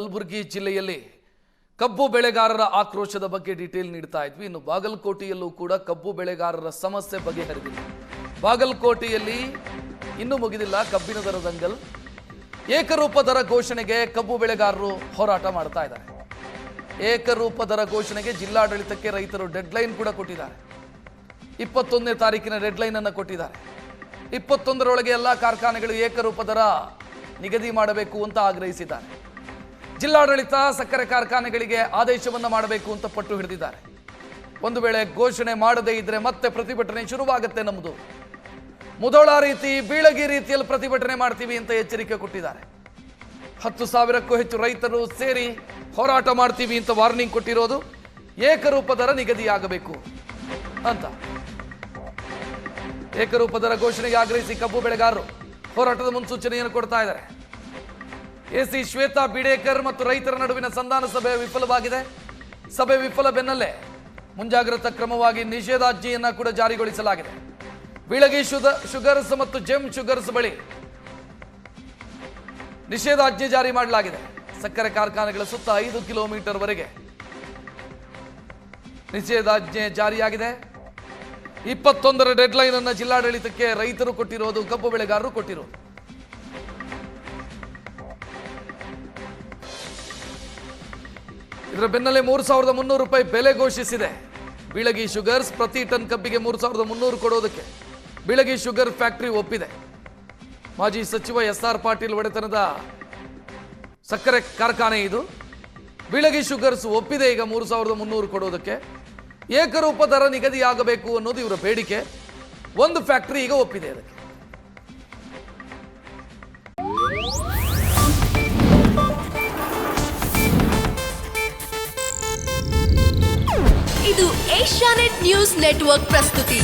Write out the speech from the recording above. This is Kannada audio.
ಕಲಬುರಗಿ ಜಿಲ್ಲೆಯಲ್ಲಿ ಕಬ್ಬು ಬೆಳೆಗಾರರ ಆಕ್ರೋಶದ ಬಗ್ಗೆ ಡೀಟೇಲ್ ನೀಡ್ತಾ ಇದ್ವಿ. ಇನ್ನು ಬಾಗಲಕೋಟೆಯಲ್ಲೂ ಕೂಡ ಕಬ್ಬು ಬೆಳೆಗಾರರ ಸಮಸ್ಯೆ ಬಗೆಹರಿದಿಲ್ಲ. ಬಾಗಲಕೋಟೆಯಲ್ಲಿ ಇನ್ನೂ ಮುಗಿದಿಲ್ಲ ಕಬ್ಬಿನ ದರ ದಂಗಲ್. ಏಕರೂಪ ದರ ಘೋಷಣೆಗೆ ಕಬ್ಬು ಬೆಳೆಗಾರರು ಹೋರಾಟ ಮಾಡ್ತಾ ಇದ್ದಾರೆ. ಏಕರೂಪ ದರ ಘೋಷಣೆಗೆ ಜಿಲ್ಲಾಡಳಿತಕ್ಕೆ ರೈತರು ಡೆಡ್ಲೈನ್ ಕೂಡ ಕೊಟ್ಟಿದ್ದಾರೆ. 21ನೇ ತಾರೀಕಿನ ಡೆಡ್ಲೈನ್ ಅನ್ನು ಕೊಟ್ಟಿದ್ದಾರೆ. 21ರೊಳಗೆ ಎಲ್ಲ ಕಾರ್ಖಾನೆಗಳು ಏಕರೂಪ ದರ ನಿಗದಿ ಮಾಡಬೇಕು ಅಂತ ಆಗ್ರಹಿಸಿದ್ದಾರೆ. ಜಿಲ್ಲಾಡಳಿತ ಸಕ್ಕರೆ ಕಾರ್ಖಾನೆಗಳಿಗೆ ಆದೇಶವನ್ನು ಮಾಡಬೇಕು ಅಂತ ಪಟ್ಟು ಹಿಡಿದಿದ್ದಾರೆ. ಒಂದು ವೇಳೆ ಘೋಷಣೆ ಮಾಡದೇ ಇದ್ರೆ ಮತ್ತೆ ಪ್ರತಿಭಟನೆ ಶುರುವಾಗುತ್ತೆ. ನಮ್ಮದು ಮುಧೋಳ ರೀತಿ ಬೀಳಗಿ ರೀತಿಯಲ್ಲಿ ಪ್ರತಿಭಟನೆ ಮಾಡ್ತೀವಿ ಅಂತ ಎಚ್ಚರಿಕೆ ಕೊಟ್ಟಿದ್ದಾರೆ. 10,000ಕ್ಕೂ ಹೆಚ್ಚು ರೈತರು ಸೇರಿ ಹೋರಾಟ ಮಾಡ್ತೀವಿ ಅಂತ ವಾರ್ನಿಂಗ್ ಕೊಟ್ಟಿರೋದು. ಏಕರೂಪ ದರ ನಿಗದಿಯಾಗಬೇಕು ಅಂತ. ಏಕರೂಪ ದರ ಘೋಷಣೆಗೆ ಆಗ್ರಹಿಸಿ ಕಬ್ಬು ಬೆಳೆಗಾರರು ಹೋರಾಟದ ಮುನ್ಸೂಚನೆಯನ್ನು ಕೊಡ್ತಾ ಇದ್ದಾರೆ. ಎಸಿ ಶ್ವೇತಾ ಬಿಡೇಕರ್ ಮತ್ತು ರೈತರ ನಡುವಿನ ಸಂಧಾನ ಸಭೆ ವಿಫಲವಾಗಿದೆ. ಸಭೆ ವಿಫಲ ಬೆನ್ನಲ್ಲೇ ಮುಂಜಾಗ್ರತಾ ಕ್ರಮವಾಗಿ ನಿಷೇಧಾಜ್ಞೆಯನ್ನ ಕೂಡ ಜಾರಿಗೊಳಿಸಲಾಗಿದೆ. ಬೀಳಗಿ ಶುಗರ್ಸ್ ಮತ್ತು ಜೆಮ್ ಶುಗರ್ಸ್ ಬಳಿ ನಿಷೇಧಾಜ್ಞೆ ಜಾರಿ ಮಾಡಲಾಗಿದೆ. ಸಕ್ಕರೆ ಕಾರ್ಖಾನೆಗಳ ಸುತ್ತ 5 ಕಿಲೋಮೀಟರ್ ವರೆಗೆ ನಿಷೇಧಾಜ್ಞೆ ಜಾರಿಯಾಗಿದೆ. 21ರ ಡೆಡ್ಲೈನ್ ಅನ್ನು ಜಿಲ್ಲಾಡಳಿತಕ್ಕೆ ರೈತರು ಕೊಟ್ಟಿರೋದು, ಕಬ್ಬು ಬೆಳೆಗಾರರು ಕೊಟ್ಟಿರೋದು. ಇದರ ಬೆನ್ನಲ್ಲೇ 3,300 ರೂಪಾಯಿ ಬೆಲೆ ಘೋಷಿಸಿದೆ ಬೀಳಗಿ ಶುಗರ್ಸ್. ಪ್ರತಿ ಟನ್ ಕಬ್ಬಿಗೆ 3,300 ಕೊಡೋದಕ್ಕೆ ಬೀಳಗಿ ಶುಗರ್ ಫ್ಯಾಕ್ಟರಿ ಒಪ್ಪಿದೆ. ಮಾಜಿ ಸಚಿವ SR ಪಾಟೀಲ್ ಒಡೆತನದ ಸಕ್ಕರೆ ಕಾರ್ಖಾನೆ ಇದು. ಬೀಳಗಿ ಶುಗರ್ಸ್ ಒಪ್ಪಿದೆ ಈಗ 3,300 ಕೊಡೋದಕ್ಕೆ. ಏಕರೂಪ ದರ ನಿಗದಿಯಾಗಬೇಕು ಅನ್ನೋದು ಇವರ ಬೇಡಿಕೆ. ಒಂದು ಫ್ಯಾಕ್ಟರಿ ಈಗ ಒಪ್ಪಿದೆ ಅದಕ್ಕೆ. ಇದು ಏಷ್ಯಾನೆಟ್ ನ್ಯೂಸ್ ನೆಟ್ವರ್ಕ್ ಪ್ರಸ್ತುತಿ.